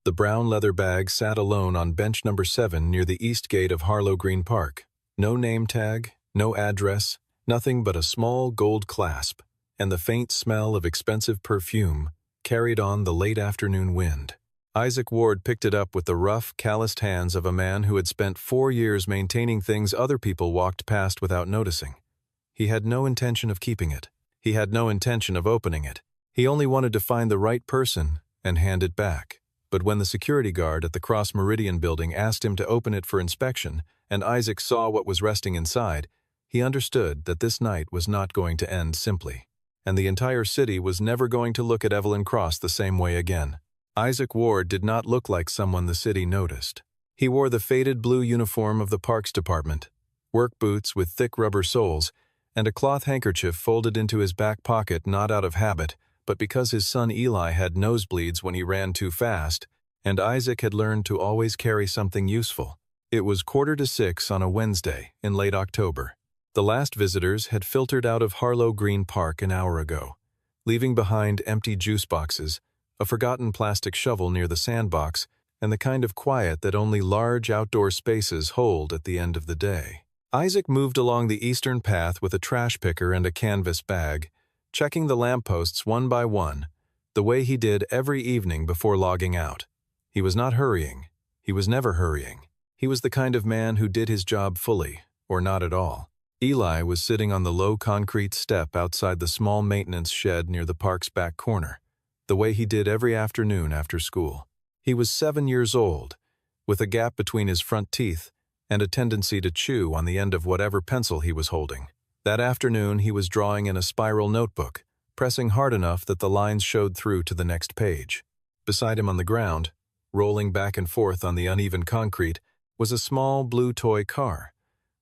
The brown leather bag sat alone on bench number 7 near the east gate of Harlow Green Park. No name tag, no address, nothing but a small gold clasp, and the faint smell of expensive perfume carried on the late afternoon wind. Isaac Ward picked it up with the rough, calloused hands of a man who had spent 4 years maintaining things other people walked past without noticing. He had no intention of keeping it. He had no intention of opening it. He only wanted to find the right person and hand it back. But when the security guard at the Cross Meridian building asked him to open it for inspection, and Isaac saw what was resting inside, he understood that this night was not going to end simply, and the entire city was never going to look at Evelyn Cross the same way again. Isaac Ward did not look like someone the city noticed. He wore the faded blue uniform of the Parks Department, work boots with thick rubber soles, and a cloth handkerchief folded into his back pocket not out of habit, but because his son Eli had nosebleeds when he ran too fast, and Isaac had learned to always carry something useful. It was 5:45 on a Wednesday in late October. The last visitors had filtered out of Harlow Green Park an hour ago, leaving behind empty juice boxes, a forgotten plastic shovel near the sandbox, and the kind of quiet that only large outdoor spaces hold at the end of the day. Isaac moved along the eastern path with a trash picker and a canvas bag, checking the lampposts one by one, the way he did every evening before logging out. He was not hurrying. He was never hurrying. He was the kind of man who did his job fully, or not at all. Eli was sitting on the low concrete step outside the small maintenance shed near the park's back corner, the way he did every afternoon after school. He was 7 years old, with a gap between his front teeth and a tendency to chew on the end of whatever pencil he was holding. That afternoon he was drawing in a spiral notebook, pressing hard enough that the lines showed through to the next page. Beside him on the ground, rolling back and forth on the uneven concrete, was a small blue toy car,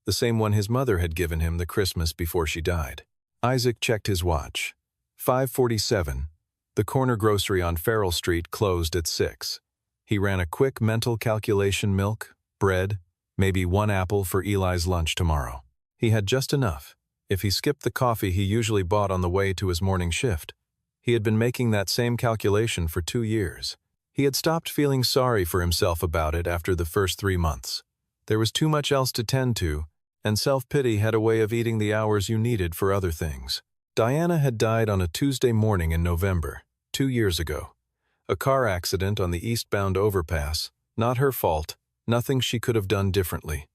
the same one his mother had given him the Christmas before she died. Isaac checked his watch. 5:47. The corner grocery on Farrell Street closed at 6. He ran a quick mental calculation: milk, bread, maybe 1 apple for Eli's lunch tomorrow. He had just enough. If he skipped the coffee he usually bought on the way to his morning shift. He had been making that same calculation for 2 years. He had stopped feeling sorry for himself about it after the first 3 months. There was too much else to tend to, and self-pity had a way of eating the hours you needed for other things. Diana had died on a Tuesday morning in November, 2 years ago. A car accident on the eastbound overpass, not her fault, nothing she could have done differently.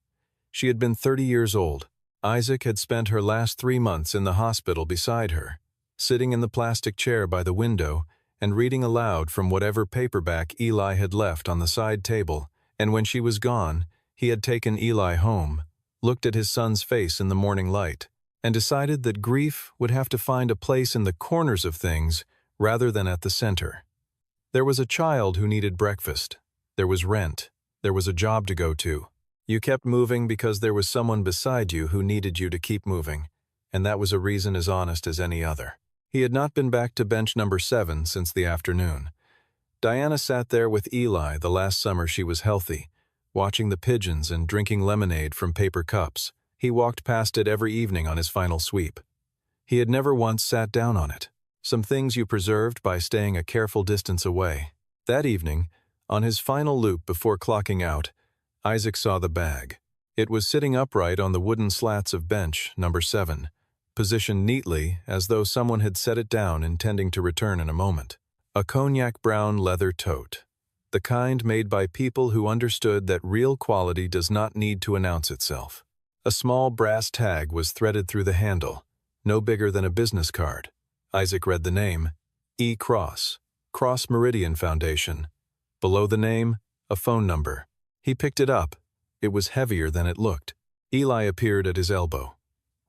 She had been 30 years old. Isaac had spent her last 3 months in the hospital beside her, sitting in the plastic chair by the window and reading aloud from whatever paperback Eli had left on the side table, and when she was gone, he had taken Eli home, looked at his son's face in the morning light, and decided that grief would have to find a place in the corners of things rather than at the center. There was a child who needed breakfast. There was rent. There was a job to go to. You kept moving because there was someone beside you who needed you to keep moving, and that was a reason as honest as any other. He had not been back to bench number 7 since the afternoon. Diana sat there with Eli the last summer she was healthy, watching the pigeons and drinking lemonade from paper cups. He walked past it every evening on his final sweep. He had never once sat down on it. Some things you preserved by staying a careful distance away. That evening, on his final loop before clocking out, Isaac saw the bag. It was sitting upright on the wooden slats of bench number 7, positioned neatly as though someone had set it down intending to return in a moment. A cognac-brown leather tote, the kind made by people who understood that real quality does not need to announce itself. A small brass tag was threaded through the handle, no bigger than a business card. Isaac read the name, E. Cross, Cross Meridian Foundation. Below the name, a phone number. He picked it up. It was heavier than it looked. Eli appeared at his elbow.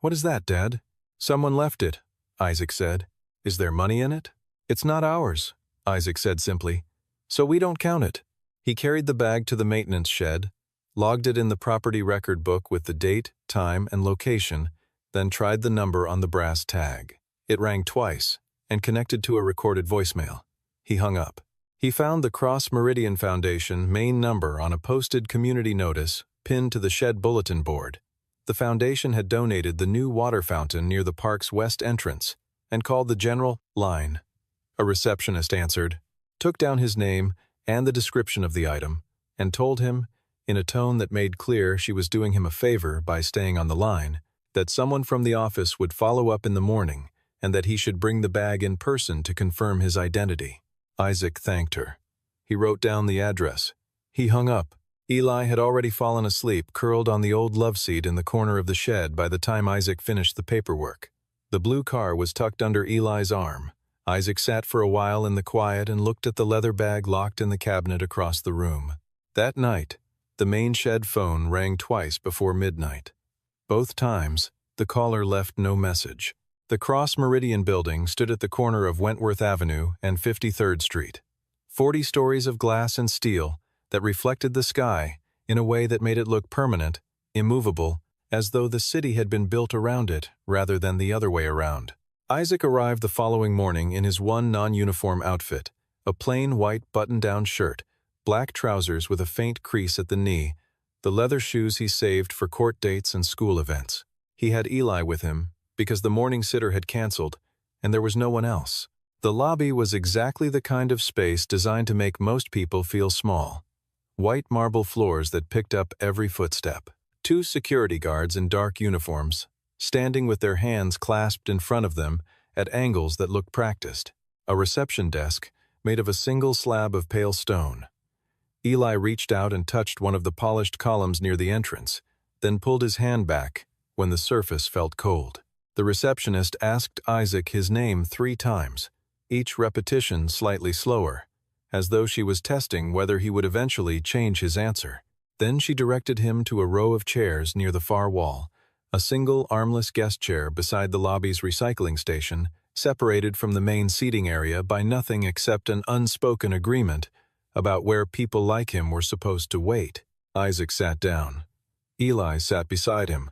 "What is that, Dad?" "Someone left it," Isaac said. "Is there money in it?" "It's not ours," Isaac said simply. "So we don't count it." He carried the bag to the maintenance shed, logged it in the property record book with the date, time, and location, then tried the number on the brass tag. It rang twice and connected to a recorded voicemail. He hung up. He found the Cross Meridian Foundation main number on a posted community notice pinned to the shed bulletin board. The foundation had donated the new water fountain near the park's west entrance and called the general line. A receptionist answered, took down his name, and the description of the item, and told him, in a tone that made clear she was doing him a favor by staying on the line, that someone from the office would follow up in the morning and that he should bring the bag in person to confirm his identity. Isaac thanked her. He wrote down the address. He hung up. Eli had already fallen asleep, curled on the old love seat in the corner of the shed by the time Isaac finished the paperwork. The blue car was tucked under Eli's arm. Isaac sat for a while in the quiet and looked at the leather bag locked in the cabinet across the room. That night, the main shed phone rang twice before midnight. Both times, the caller left no message. The Cross Meridian building stood at the corner of Wentworth Avenue and 53rd Street. 40 stories of glass and steel that reflected the sky in a way that made it look permanent, immovable, as though the city had been built around it rather than the other way around. Isaac arrived the following morning in his one non-uniform outfit, a plain white button-down shirt, black trousers with a faint crease at the knee, the leather shoes he saved for court dates and school events. He had Eli with him because the morning sitter had canceled, and there was no one else. The lobby was exactly the kind of space designed to make most people feel small. White marble floors that picked up every footstep. 2 security guards in dark uniforms, standing with their hands clasped in front of them at angles that looked practiced. A reception desk made of a single slab of pale stone. Eli reached out and touched one of the polished columns near the entrance, then pulled his hand back when the surface felt cold. The receptionist asked Isaac his name 3 times, each repetition slightly slower, as though she was testing whether he would eventually change his answer. Then she directed him to a row of chairs near the far wall, a single armless guest chair beside the lobby's recycling station, separated from the main seating area by nothing except an unspoken agreement about where people like him were supposed to wait. Isaac sat down. Eli sat beside him.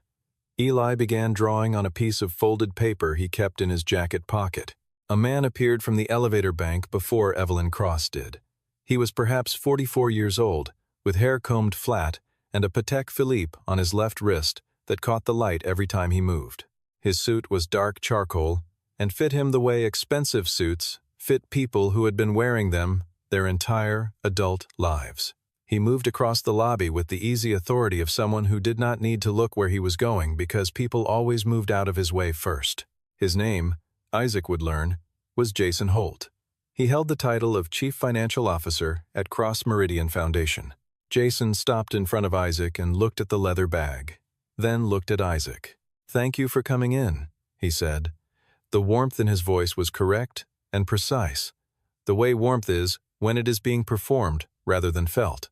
Eli began drawing on a piece of folded paper he kept in his jacket pocket. A man appeared from the elevator bank before Evelyn Cross did. He was perhaps 44 years old, with hair combed flat and a Patek Philippe on his left wrist that caught the light every time he moved. His suit was dark charcoal and fit him the way expensive suits fit people who had been wearing them their entire adult lives. He moved across the lobby with the easy authority of someone who did not need to look where he was going because people always moved out of his way first. His name, Isaac would learn, was Jason Holt. He held the title of Chief Financial Officer at Cross Meridian Foundation. Jason stopped in front of Isaac and looked at the leather bag, then looked at Isaac. "Thank you for coming in," he said. The warmth in his voice was correct and precise, the way warmth is when it is being performed rather than felt.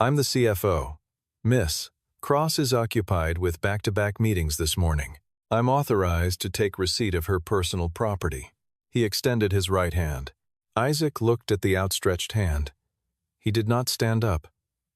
"I'm the CFO. Miss Cross is occupied with back-to-back meetings this morning. I'm authorized to take receipt of her personal property." He extended his right hand. Isaac looked at the outstretched hand. He did not stand up.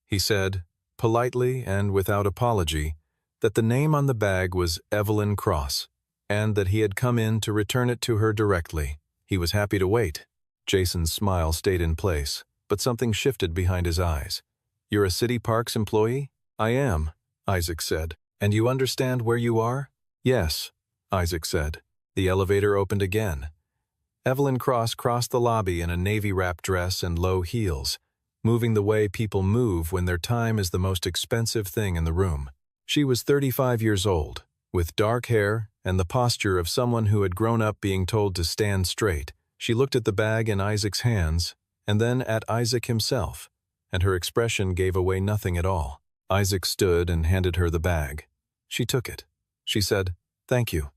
He said, politely and without apology, that the name on the bag was Evelyn Cross, and that he had come in to return it to her directly. He was happy to wait. Jason's smile stayed in place, but something shifted behind his eyes. "You're a City Parks employee?" "I am," Isaac said. "And you understand where you are?" "Yes," Isaac said. The elevator opened again. Evelyn Cross crossed the lobby in a navy-wrap dress and low heels, moving the way people move when their time is the most expensive thing in the room. She was 35 years old, with dark hair and the posture of someone who had grown up being told to stand straight. She looked at the bag in Isaac's hands, and then at Isaac himself, and her expression gave away nothing at all. Isaac stood and handed her the bag. She took it. She said, "Thank you."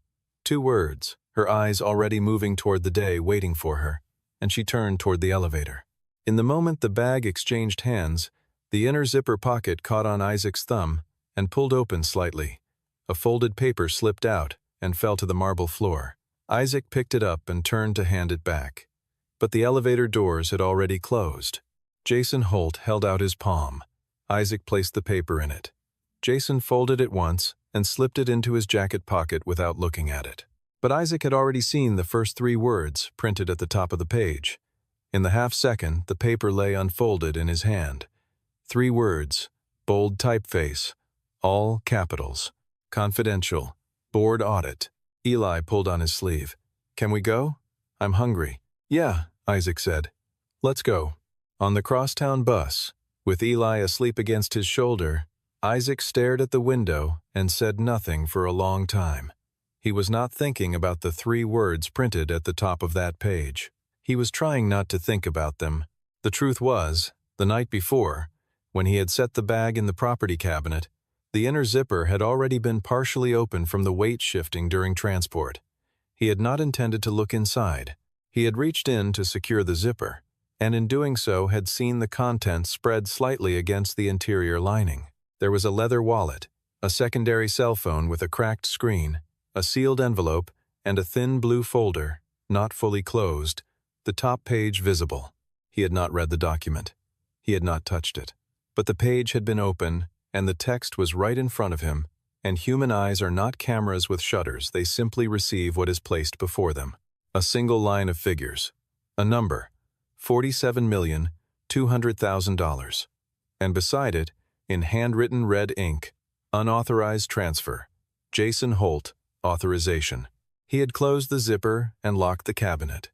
2 words, her eyes already moving toward the day waiting for her, and she turned toward the elevator. In the moment the bag exchanged hands, the inner zipper pocket caught on Isaac's thumb and pulled open slightly. A folded paper slipped out and fell to the marble floor. Isaac picked it up and turned to hand it back. But the elevator doors had already closed. Jason Holt held out his palm. Isaac placed the paper in it. Jason folded it once and slipped it into his jacket pocket without looking at it. But Isaac had already seen the first 3 words printed at the top of the page. In the half-second, the paper lay unfolded in his hand. 3 words, bold typeface, all capitals, confidential, board audit. Eli pulled on his sleeve. "Can we go? I'm hungry." "Yeah," Isaac said. "Let's go." On the crosstown bus, with Eli asleep against his shoulder, Isaac stared at the window and said nothing for a long time. He was not thinking about the 3 words printed at the top of that page. He was trying not to think about them. The truth was, the night before, when he had set the bag in the property cabinet, the inner zipper had already been partially open from the weight shifting during transport. He had not intended to look inside. He had reached in to secure the zipper, and in doing so had seen the contents spread slightly against the interior lining. There was a leather wallet, a secondary cell phone with a cracked screen, a sealed envelope, and a thin blue folder, not fully closed, the top page visible. He had not read the document. He had not touched it. But the page had been open, and the text was right in front of him, and human eyes are not cameras with shutters. They simply receive what is placed before them. A single line of figures. A number. $47,200,000. And beside it, in handwritten red ink, unauthorized transfer. Jason Holt, authorization. He had closed the zipper and locked the cabinet.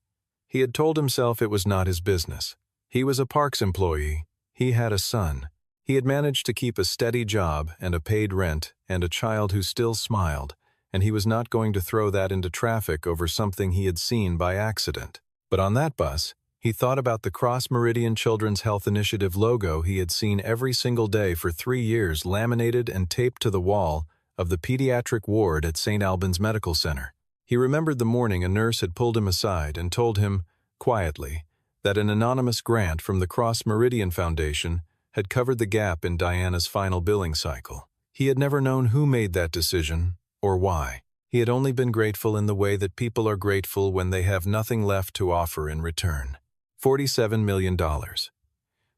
He had told himself it was not his business. He was a Parks employee. He had a son. He had managed to keep a steady job and a paid rent and a child who still smiled, and he was not going to throw that into traffic over something he had seen by accident. But on that bus, he thought about the Cross Meridian Children's Health Initiative logo he had seen every single day for 3 years laminated and taped to the wall of the pediatric ward at St. Albans Medical Center. He remembered the morning a nurse had pulled him aside and told him, quietly, that an anonymous grant from the Cross Meridian Foundation had covered the gap in Diana's final billing cycle. He had never known who made that decision or why. He had only been grateful in the way that people are grateful when they have nothing left to offer in return. $47 million.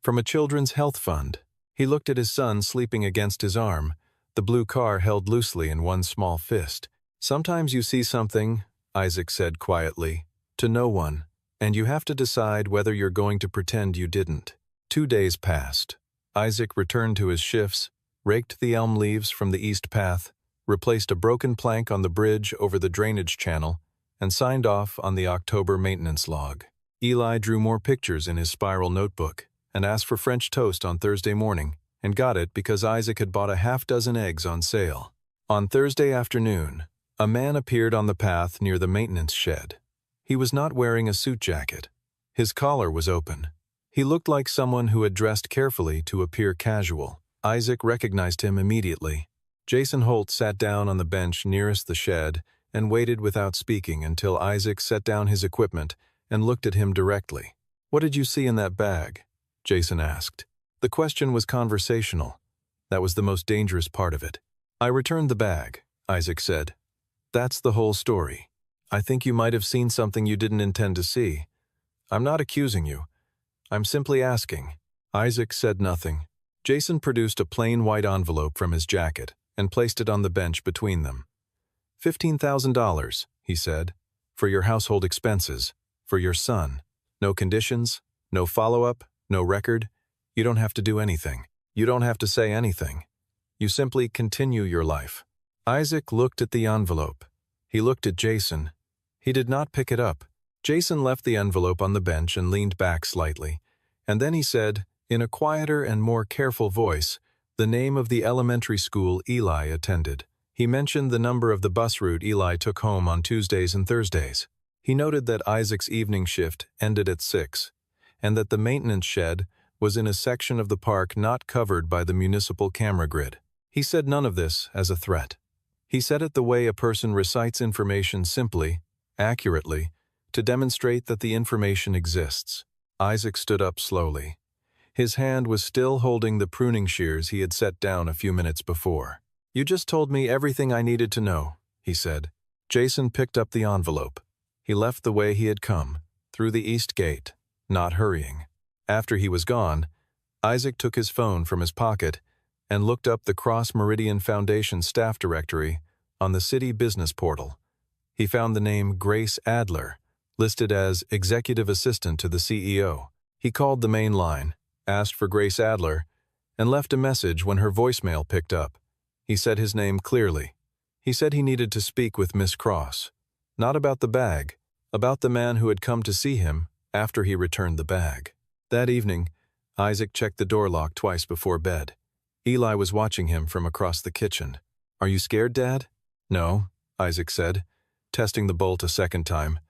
From a children's health fund. He looked at his son sleeping against his arm, the blue car held loosely in one small fist. Sometimes you see something, Isaac said quietly, to no one, and you have to decide whether you're going to pretend you didn't. 2 days passed. Isaac returned to his shifts, raked the elm leaves from the east path, replaced a broken plank on the bridge over the drainage channel, and signed off on the October maintenance log. Eli drew more pictures in his spiral notebook and asked for French toast on Thursday morning, and got it because Isaac had bought a half-dozen eggs on sale. On Thursday afternoon, a man appeared on the path near the maintenance shed. He was not wearing a suit jacket. His collar was open. He looked like someone who had dressed carefully to appear casual. Isaac recognized him immediately. Jason Holt sat down on the bench nearest the shed and waited without speaking until Isaac set down his equipment and looked at him directly. "What did you see in that bag?" Jason asked. The question was conversational. That was the most dangerous part of it. "I returned the bag," Isaac said. "That's the whole story. I think you might have seen something you didn't intend to see. I'm not accusing you. I'm simply asking." Isaac said nothing. Jason produced a plain white envelope from his jacket and placed it on the bench between them. $15,000, he said, "for your household expenses, for your son. No conditions, no follow-up, no record. You don't have to do anything. You don't have to say anything. You simply continue your life." Isaac looked at the envelope. He looked at Jason. He did not pick it up. Jason left the envelope on the bench and leaned back slightly, and then he said, in a quieter and more careful voice, the name of the elementary school Eli attended. He mentioned the number of the bus route Eli took home on Tuesdays and Thursdays. He noted that Isaac's evening shift ended at 6, and that the maintenance shed was in a section of the park not covered by the municipal camera grid. He said none of this as a threat. He said it the way a person recites information simply, accurately, to demonstrate that the information exists. Isaac stood up slowly. His hand was still holding the pruning shears he had set down a few minutes before. "You just told me everything I needed to know," he said. Jason picked up the envelope. He left the way he had come, through the east gate, not hurrying. After he was gone, Isaac took his phone from his pocket and looked up the Cross Meridian Foundation staff directory on the city business portal. He found the name Grace Adler, listed as executive assistant to the CEO. He called the main line, asked for Grace Adler, and left a message when her voicemail picked up. He said his name clearly. He said he needed to speak with Miss Cross. Not about the bag, about the man who had come to see him after he returned the bag. That evening, Isaac checked the door lock twice before bed. Eli was watching him from across the kitchen. "Are you scared, Dad?" "No," Isaac said, testing the bolt a second time.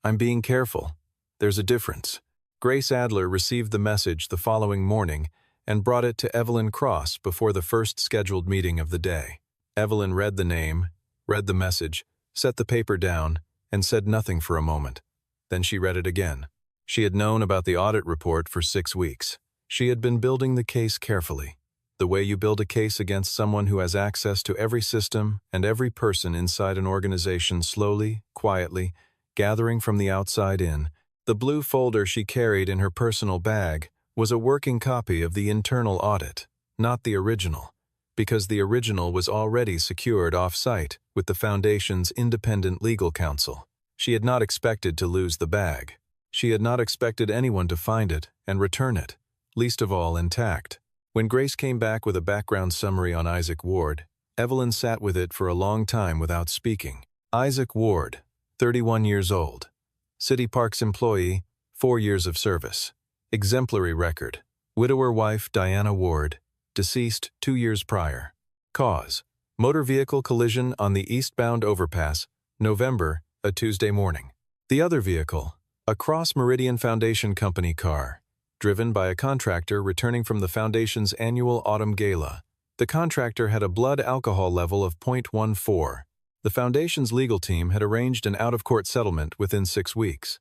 "I'm being careful. There's a difference." Grace Adler received the message the following morning and brought it to Evelyn Cross before the first scheduled meeting of the day. Evelyn read the name, read the message, set the paper down, and said nothing for a moment. Then she read it again. She had known about the audit report for 6 weeks. She had been building the case carefully. The way you build a case against someone who has access to every system and every person inside an organization, slowly, quietly, gathering from the outside in. The blue folder she carried in her personal bag was a working copy of the internal audit, not the original, because the original was already secured off-site with the Foundation's independent legal counsel. She had not expected to lose the bag. She had not expected anyone to find it and return it, least of all intact. When Grace came back with a background summary on Isaac Ward, Evelyn sat with it for a long time without speaking. Isaac Ward, 31 years old. City Parks employee, 4 years of service. Exemplary record. Widower wife Diana Ward, deceased 2 years prior. Cause: motor vehicle collision on the eastbound overpass, November, a Tuesday morning. The other vehicle, a Cross Meridian Foundation Company car, driven by a contractor returning from the Foundation's annual autumn gala. The contractor had a blood alcohol level of 0.14. The Foundation's legal team had arranged an out-of-court settlement within 6 weeks.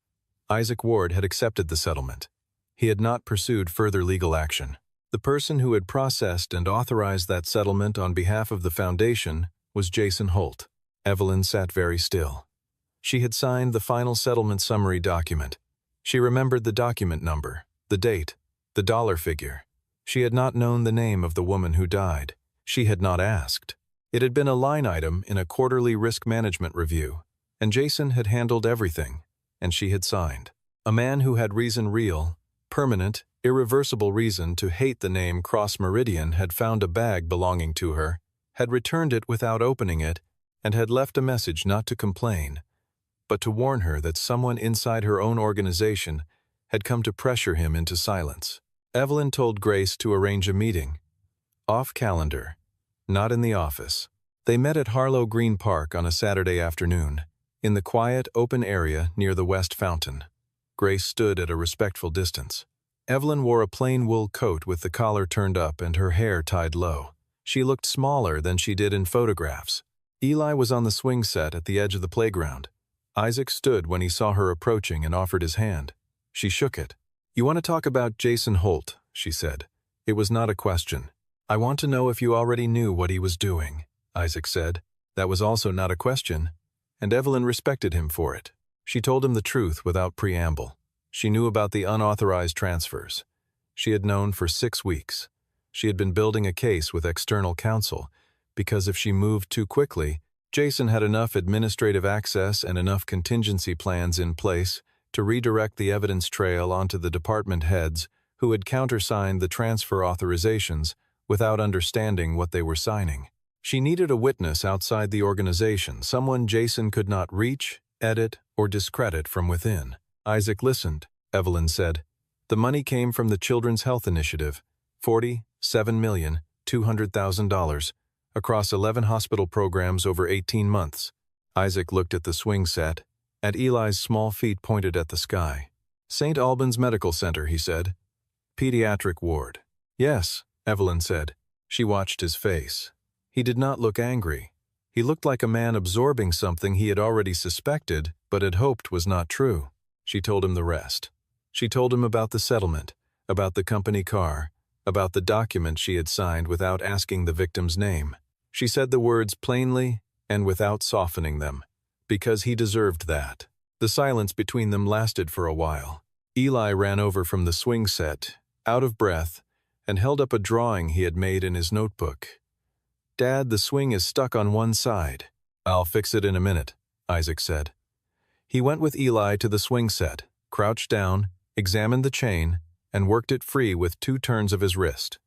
Isaac Ward had accepted the settlement. He had not pursued further legal action. The person who had processed and authorized that settlement on behalf of the Foundation was Jason Holt. Evelyn sat very still. She had signed the final settlement summary document. She remembered the document number, the date, the dollar figure. She had not known the name of the woman who died. She had not asked. It had been a line item in a quarterly risk management review, and Jason had handled everything, and she had signed. A man who had real, permanent, irreversible reason to hate the name Cross Meridian had found a bag belonging to her, had returned it without opening it, and had left a message not to complain, but to warn her that someone inside her own organization had come to pressure him into silence. Evelyn told Grace to arrange a meeting. Off calendar, not in the office. They met at Harlow Green Park on a Saturday afternoon, in the quiet, open area near the West Fountain. Grace stood at a respectful distance. Evelyn wore a plain wool coat with the collar turned up and her hair tied low. She looked smaller than she did in photographs. Eli was on the swing set at the edge of the playground. Isaac stood when he saw her approaching and offered his hand. She shook it. "You want to talk about Jason Holt," she said. It was not a question. "I want to know if you already knew what he was doing," Isaac said. That was also not a question, and Evelyn respected him for it. She told him the truth without preamble. She knew about the unauthorized transfers. She had known for 6 weeks. She had been building a case with external counsel, because if she moved too quickly, Jason had enough administrative access and enough contingency plans in place to redirect the evidence trail onto the department heads who had countersigned the transfer authorizations without understanding what they were signing. She needed a witness outside the organization, someone Jason could not reach, edit, or discredit from within. Isaac listened, Evelyn said. The money came from the Children's Health Initiative, $47,200,000, across 11 hospital programs over 18 months. Isaac looked at the swing set, at Eli's small feet pointed at the sky. St. Albans Medical Center, he said. Pediatric ward. Yes, Evelyn said. She watched his face. He did not look angry. He looked like a man absorbing something he had already suspected but had hoped was not true. She told him the rest. She told him about the settlement, about the company car, about the document she had signed without asking the victim's name. She said the words plainly and without softening them, because he deserved that. The silence between them lasted for a while. Eli ran over from the swing set, out of breath, and held up a drawing he had made in his notebook. Dad, the swing is stuck on one side. I'll fix it in a minute, Isaac said. He went with Eli to the swing set, crouched down, examined the chain, and worked it free with 2 turns of his wrist.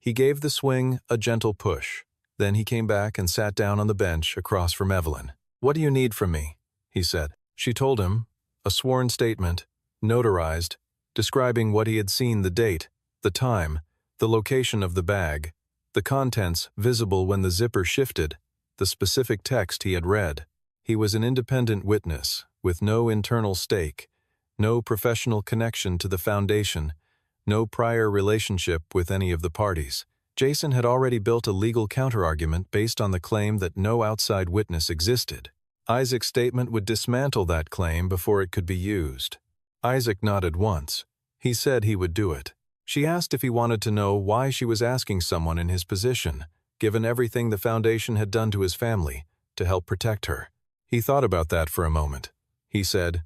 He gave the swing a gentle push. Then he came back and sat down on the bench across from Evelyn. What do you need from me? He said. She told him, a sworn statement, notarized, describing what he had seen, the date, The time, the location of the bag, the contents visible when the zipper shifted, the specific text he had read. He was an independent witness, with no internal stake, no professional connection to the foundation, no prior relationship with any of the parties. Jason had already built a legal counterargument based on the claim that no outside witness existed. Isaac's statement would dismantle that claim before it could be used. Isaac nodded once. He said he would do it. She asked if he wanted to know why she was asking someone in his position, given everything the foundation had done to his family, to help protect her. He thought about that for a moment. He said,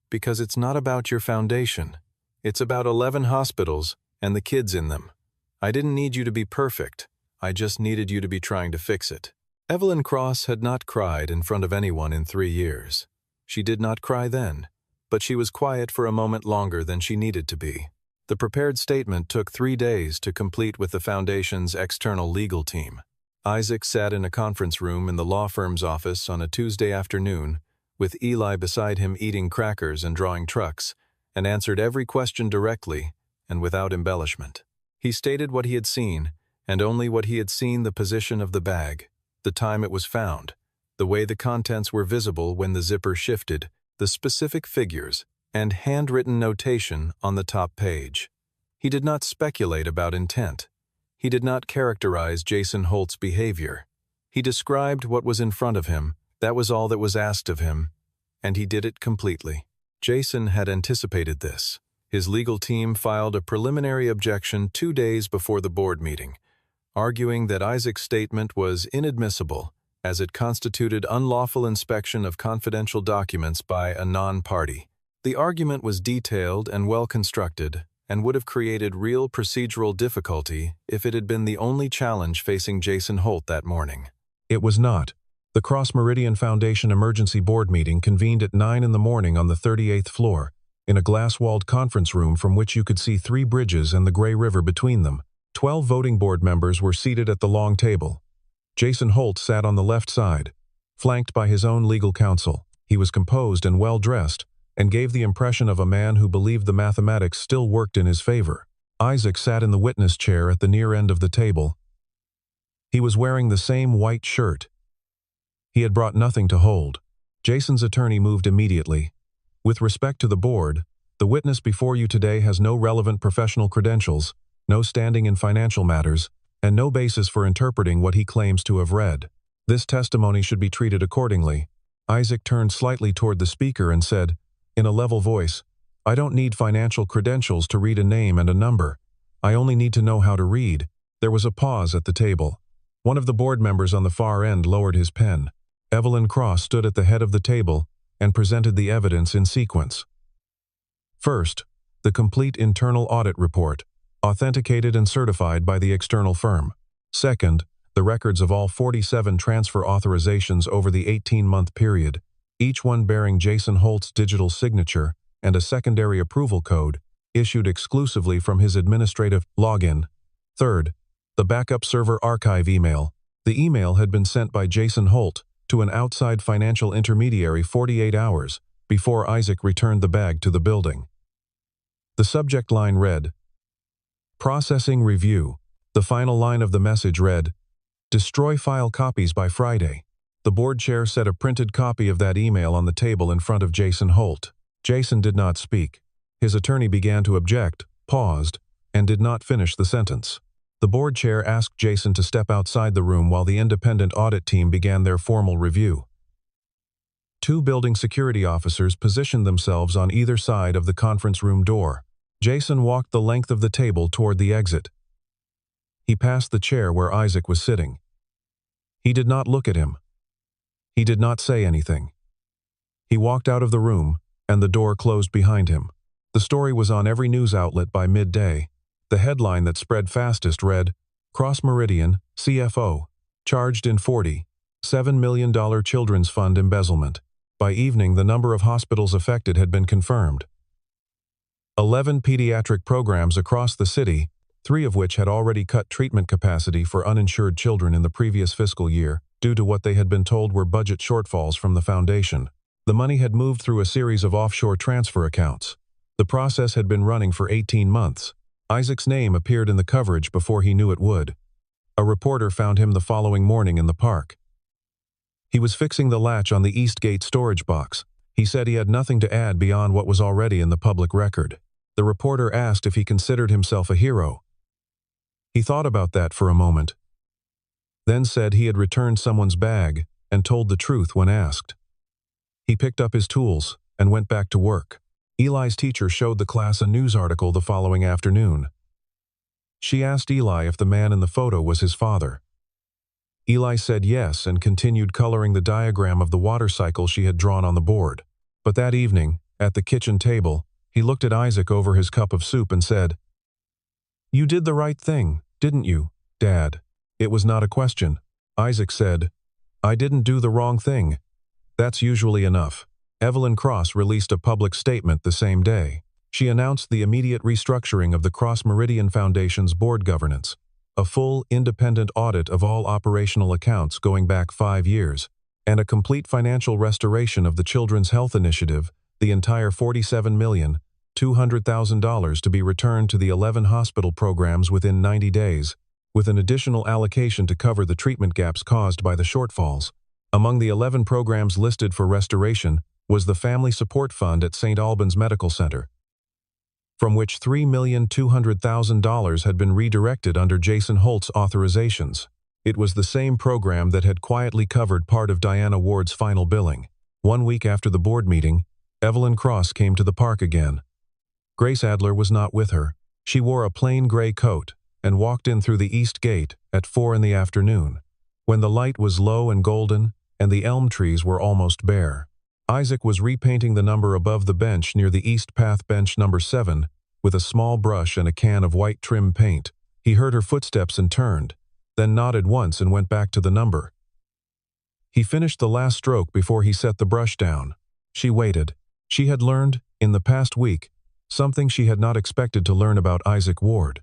"Because it's not about your foundation. It's about 11 hospitals and the kids in them. I didn't need you to be perfect. I just needed you to be trying to fix it." Evelyn Cross had not cried in front of anyone in 3 years. She did not cry then, but she was quiet for a moment longer than she needed to be. The prepared statement took 3 days to complete with the foundation's external legal team. Isaac sat in a conference room in the law firm's office on a Tuesday afternoon, with Eli beside him eating crackers and drawing trucks, and answered every question directly and without embellishment. He stated what he had seen, and only what he had seen: the position of the bag, the time it was found, the way the contents were visible when the zipper shifted, the specific figures, and handwritten notation on the top page. He did not speculate about intent. He did not characterize Jason Holt's behavior. He described what was in front of him. That was all that was asked of him, and he did it completely. Jason had anticipated this. His legal team filed a preliminary objection 2 days before the board meeting, arguing that Isaac's statement was inadmissible as it constituted unlawful inspection of confidential documents by a non-party. The argument was detailed and well-constructed and would have created real procedural difficulty if it had been the only challenge facing Jason Holt that morning. It was not. The Cross Meridian Foundation emergency board meeting convened at 9 in the morning on the 38th floor, in a glass-walled conference room from which you could see 3 bridges and the Gray River between them. 12 voting board members were seated at the long table. Jason Holt sat on the left side, flanked by his own legal counsel. He was composed and well-dressed, and gave the impression of a man who believed the mathematics still worked in his favor. Isaac sat in the witness chair at the near end of the table. He was wearing the same white shirt. He had brought nothing to hold. Jason's attorney moved immediately. "With respect to the board, the witness before you today has no relevant professional credentials, no standing in financial matters, and no basis for interpreting what he claims to have read. This testimony should be treated accordingly." Isaac turned slightly toward the speaker and said, in a level voice, "I don't need financial credentials to read a name and a number. I only need to know how to read." There was a pause at the table. One of the board members on the far end lowered his pen. Evelyn Cross stood at the head of the table and presented the evidence in sequence. First, the complete internal audit report, authenticated and certified by the external firm. Second, the records of all 47 transfer authorizations over the 18-month period, each one bearing Jason Holt's digital signature and a secondary approval code, issued exclusively from his administrative login. Third, the backup server archive email. The email had been sent by Jason Holt to an outside financial intermediary 48 hours before Isaac returned the bag to the building. The subject line read, "Processing Review." The final line of the message read, "Destroy file copies by Friday." The board chair set a printed copy of that email on the table in front of Jason Holt. Jason did not speak. His attorney began to object, paused, and did not finish the sentence. The board chair asked Jason to step outside the room while the independent audit team began their formal review. 2 building security officers positioned themselves on either side of the conference room door. Jason walked the length of the table toward the exit. He passed the chair where Isaac was sitting. He did not look at him. He did not say anything. He walked out of the room, and the door closed behind him. The story was on every news outlet by midday. The headline that spread fastest read, "Cross Meridian, CFO, charged in $47 million children's fund embezzlement." By evening, the number of hospitals affected had been confirmed. 11 pediatric programs across the city, 3 of which had already cut treatment capacity for uninsured children in the previous fiscal year, due to what they had been told were budget shortfalls from the foundation. The money had moved through a series of offshore transfer accounts. The process had been running for 18 months. Isaac's name appeared in the coverage before he knew it would. A reporter found him the following morning in the park. He was fixing the latch on the East Gate storage box. He said he had nothing to add beyond what was already in the public record. The reporter asked if he considered himself a hero. He thought about that for a moment, then said he had returned someone's bag and told the truth when asked. He picked up his tools and went back to work. Eli's teacher showed the class a news article the following afternoon. She asked Eli if the man in the photo was his father. Eli said yes and continued coloring the diagram of the water cycle she had drawn on the board. But that evening, at the kitchen table, he looked at Isaac over his cup of soup and said, "You did the right thing, didn't you, Dad?" It was not a question. Isaac said, "I didn't do the wrong thing. That's usually enough." Evelyn Cross released a public statement the same day. She announced the immediate restructuring of the Cross Meridian Foundation's board governance, a full, independent audit of all operational accounts going back 5 years, and a complete financial restoration of the Children's Health Initiative, the entire $47,200,000 to be returned to the 11 hospital programs within 90 days, with an additional allocation to cover the treatment gaps caused by the shortfalls. Among the 11 programs listed for restoration was the Family Support Fund at St. Albans Medical Center, from which $3,200,000 had been redirected under Jason Holt's authorizations. It was the same program that had quietly covered part of Diana Ward's final billing. 1 week after the board meeting, Evelyn Cross came to the park again. Grace Adler was not with her. She wore a plain gray coat and walked in through the east gate at 4 in the afternoon, when the light was low and golden and the elm trees were almost bare. Isaac was repainting the number above the bench near the east path, bench number 7, with a small brush and a can of white trim paint. He heard her footsteps and turned, then nodded once and went back to the number. He finished the last stroke before he set the brush down. She waited. She had learned, in the past week, something she had not expected to learn about Isaac Ward.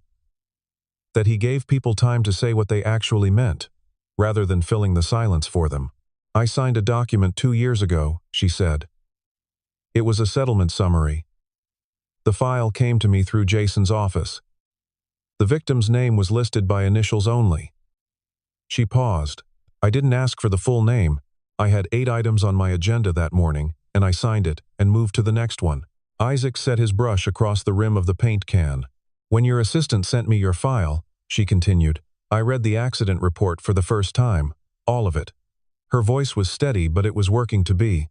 That he gave people time to say what they actually meant, rather than filling the silence for them. "I signed a document 2 years ago," she said. "It was a settlement summary. The file came to me through Jason's office. The victim's name was listed by initials only." She paused. "I didn't ask for the full name. I had 8 items on my agenda that morning, and I signed it and moved to the next one." Isaac set his brush across the rim of the paint can. "When your assistant sent me your file," she continued, "I read the accident report for the first time, all of it." Her voice was steady, but it was working to be.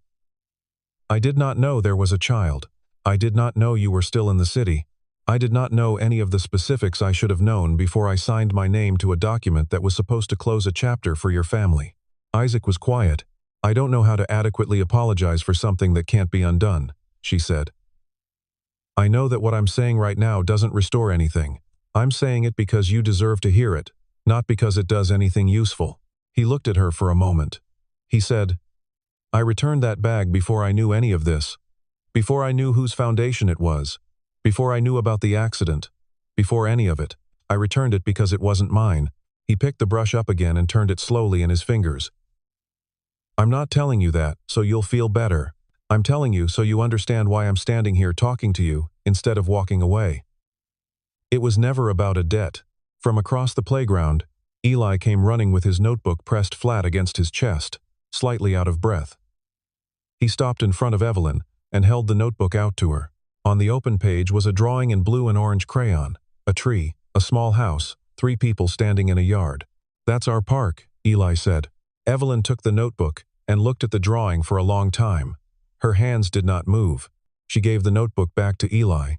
"I did not know there was a child. I did not know you were still in the city. I did not know any of the specifics I should have known before I signed my name to a document that was supposed to close a chapter for your family." Isaac was quiet. "I don't know how to adequately apologize for something that can't be undone," she said. "I know that what I'm saying right now doesn't restore anything. I'm saying it because you deserve to hear it, not because it does anything useful." He looked at her for a moment. He said, "I returned that bag before I knew any of this, before I knew whose foundation it was, before I knew about the accident, before any of it. I returned it because it wasn't mine." He picked the brush up again and turned it slowly in his fingers. "I'm not telling you that so you'll feel better. I'm telling you so you understand why I'm standing here talking to you instead of walking away. It was never about a debt." From across the playground, Eli came running with his notebook pressed flat against his chest, slightly out of breath. He stopped in front of Evelyn and held the notebook out to her. On the open page was a drawing in blue and orange crayon, a tree, a small house, 3 people standing in a yard. "That's our park," Eli said. Evelyn took the notebook and looked at the drawing for a long time. Her hands did not move. She gave the notebook back to Eli.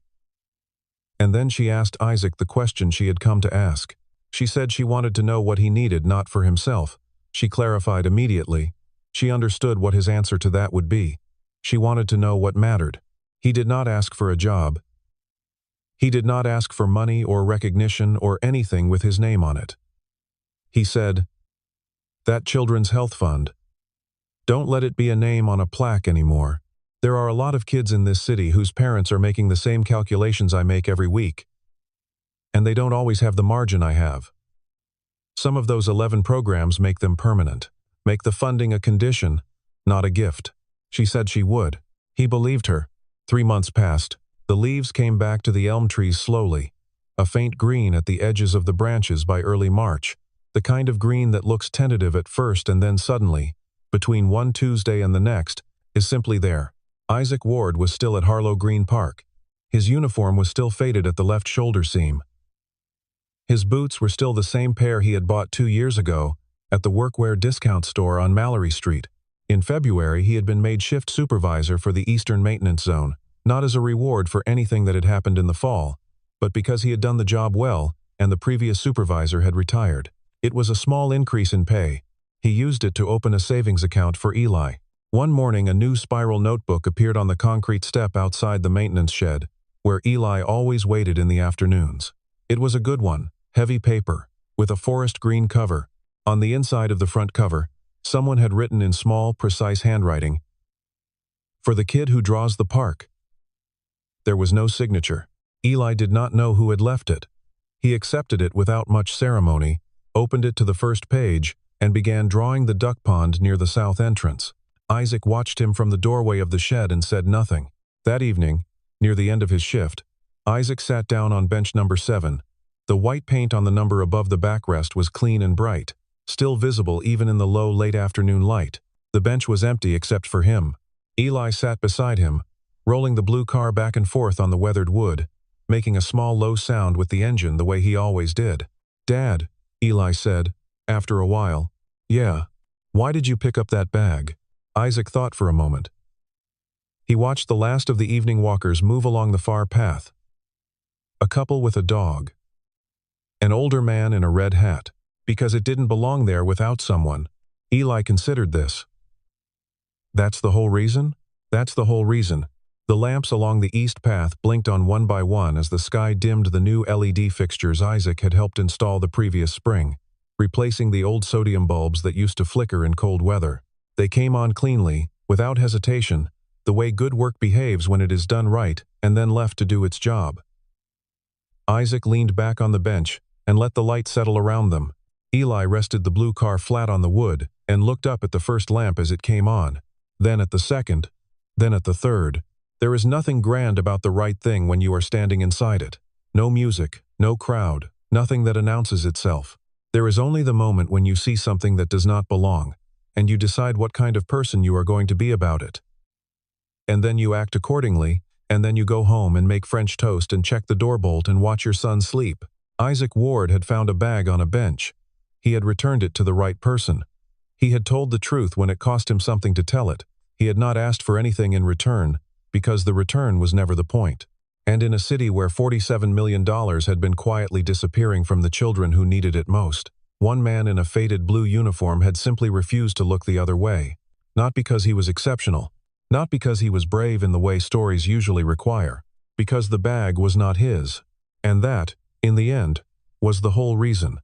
And then she asked Isaac the question she had come to ask. She said she wanted to know what he needed, not for himself. She clarified immediately. She understood what his answer to that would be. She wanted to know what mattered. He did not ask for a job. He did not ask for money or recognition or anything with his name on it. He said, "That Children's Health Fund. Don't let it be a name on a plaque anymore. There are a lot of kids in this city whose parents are making the same calculations I make every week, and they don't always have the margin I have. Some of those 11 programs make them permanent, make the funding a condition, not a gift." She said she would. He believed her. 3 months passed. The leaves came back to the elm trees slowly. a faint green at the edges of the branches by early March, the kind of green that looks tentative at first and then suddenly, between one Tuesday and the next, is simply there. Isaac Ward was still at Harlow Green Park. His uniform was still faded at the left shoulder seam. His boots were still the same pair he had bought 2 years ago at the workwear discount store on Mallory Street. In February, he had been made shift supervisor for the Eastern Maintenance Zone, not as a reward for anything that had happened in the fall, but because he had done the job well and the previous supervisor had retired. It was a small increase in pay. He used it to open a savings account for Eli. One morning, a new spiral notebook appeared on the concrete step outside the maintenance shed, where Eli always waited in the afternoons. It was a good one, heavy paper, with a forest green cover. On the inside of the front cover, someone had written in small, precise handwriting, "For the kid who draws the park." There was no signature. Eli did not know who had left it. He accepted it without much ceremony, opened it to the first page, and began drawing the duck pond near the south entrance. Isaac watched him from the doorway of the shed and said nothing. That evening, near the end of his shift, Isaac sat down on bench number 7. The white paint on the number above the backrest was clean and bright, still visible even in the low late afternoon light. The bench was empty except for him. Eli sat beside him, rolling the blue car back and forth on the weathered wood, making a small low sound with the engine the way he always did. "Dad," Eli said, after a while. "Yeah. Why did you pick up that bag?" Isaac thought for a moment. He watched the last of the evening walkers move along the far path. A couple with a dog. An older man in a red hat. Because it didn't belong there without someone. Eli considered this. "That's the whole reason?" "That's the whole reason." The lamps along the east path blinked on one by one as the sky dimmed the new LED fixtures Isaac had helped install the previous spring, replacing the old sodium bulbs that used to flicker in cold weather. They came on cleanly, without hesitation, the way good work behaves when it is done right and then left to do its job. Isaac leaned back on the bench and let the light settle around them. Eli rested the blue car flat on the wood and looked up at the first lamp as it came on, then at the second, then at the third. There is nothing grand about the right thing when you are standing inside it. No music, no crowd, nothing that announces itself. There is only the moment when you see something that does not belong, and you decide what kind of person you are going to be about it. And then you act accordingly, and then you go home and make French toast and check the door bolt and watch your son sleep. Isaac Ward had found a bag on a bench. He had returned it to the right person. He had told the truth when it cost him something to tell it. He had not asked for anything in return, because the return was never the point. And in a city where $47 million had been quietly disappearing from the children who needed it most, one man in a faded blue uniform had simply refused to look the other way. Not because he was exceptional, not because he was brave in the way stories usually require, because the bag was not his. And that, in the end, was the whole reason.